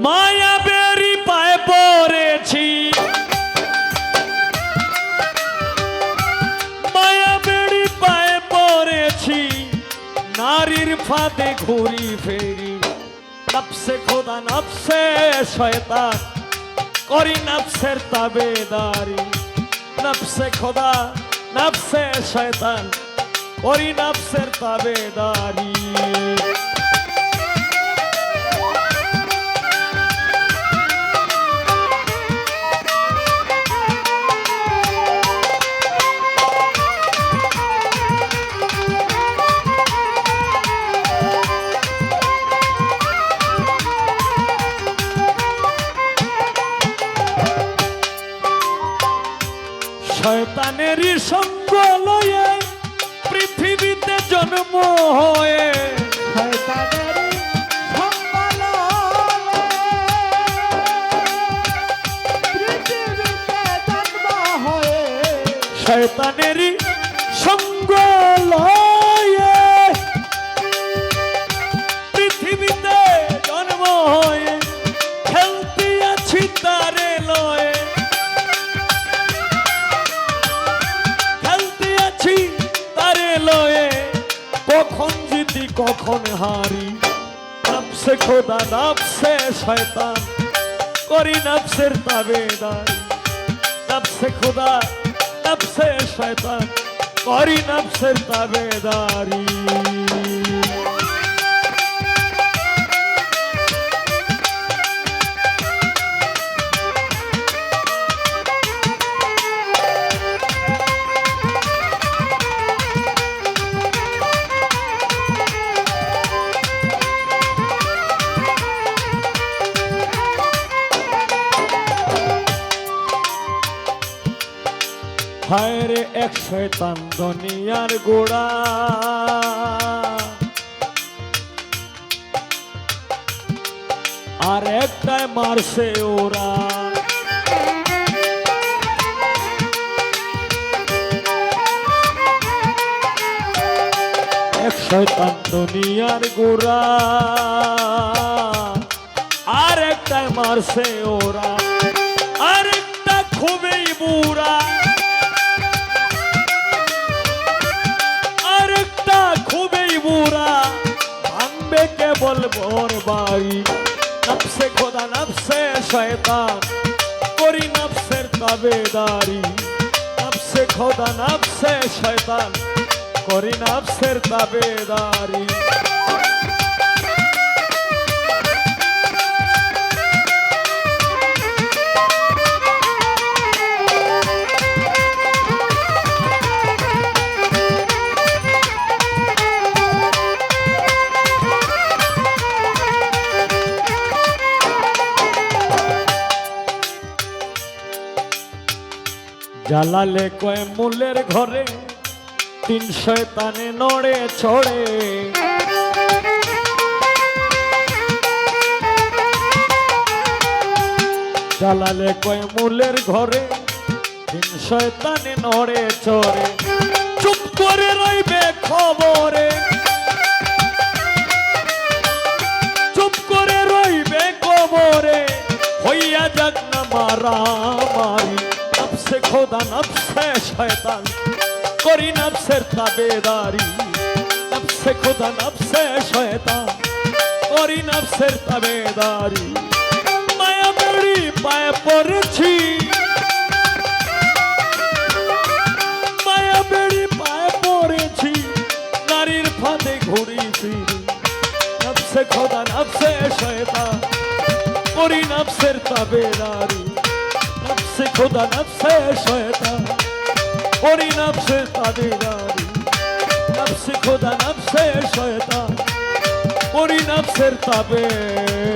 মায়া বেরি পায়ে পড়েছি, মায়া বেরি পায়ে পড়েছি, নারীর ফাঁদে ঘুরি ফেরি। নফসে খোদা নফসে শয়তান, করি নফসের তাবেদারি। নফসে খোদা নফসে শয়তান, করি নফসের তাবেদারি। শয়তানেরই সঙ্গ লয়ে পৃথিবীতে জন্ম হয়ে, শয়তানেরই সঙ্গ লয়ে পৃথিবীতে জন্ম হয়ে, শয়তানেরই সঙ্গ লয়ে পৃথিবীতে জন্ম হয়ে, খেলতে আছি তারে লয়ে, খেলতে আছি তারে লয়ে, কখন জিতি কখন হারি। নফসে খোদা নফসে শয়তান, করি নফসের তাবেদারি। নফসে খোদা নফসে শয়তান, করি নফসের তাবেদারি। হায় রে এক শয়তান দুনিয়ার গোড়া, আর একটাই মারছে ওরা। এক শয়তান দুনিয়ার গোড়া, আর একটাই মারছে ওরা, আর একটা খুবই বুড়া, আরেকটা খুবই বুড়া, ভাঙবে কেবল ভোর বাড়ি। নফসে খোদা নফসে শয়তান, করি নফসের তাবেদারি। নফসে খোদা নফসে শয়তান, করি নফসের তাবেদারি। জ্বালালে কয় মূলের ঘরে, তিন শয়তানে নড়ে ছড়ে। জ্বালালে কয় মূলের ঘরে, তিন শয়তানে নড়ে চড়ে। চুপ করে রইবে খবরে, চুপ করে রইবে কবরে, হইয়া যাক না মারামারি। নফসে খোদা নফসে শয়তান, করি নফসের তাবেদারি। নফসে খোদা নফসে শয়তান, করি নফসের তাবেদারি। মায়া বেড়ি পায়ে পড়েছি, মায়া বেড়ি পায়ে পড়েছি, নারীর ফাঁদে ঘুরি ফিরি। নফসে খোদা নফসে শয়তান, করি নফসের তাবেদারি। নফসে খোদা নফসে শয়তান, করি নফসের তাবেদারি। নফসে খোদা নফসে শয়তান, করি নফসের তাবেদারি।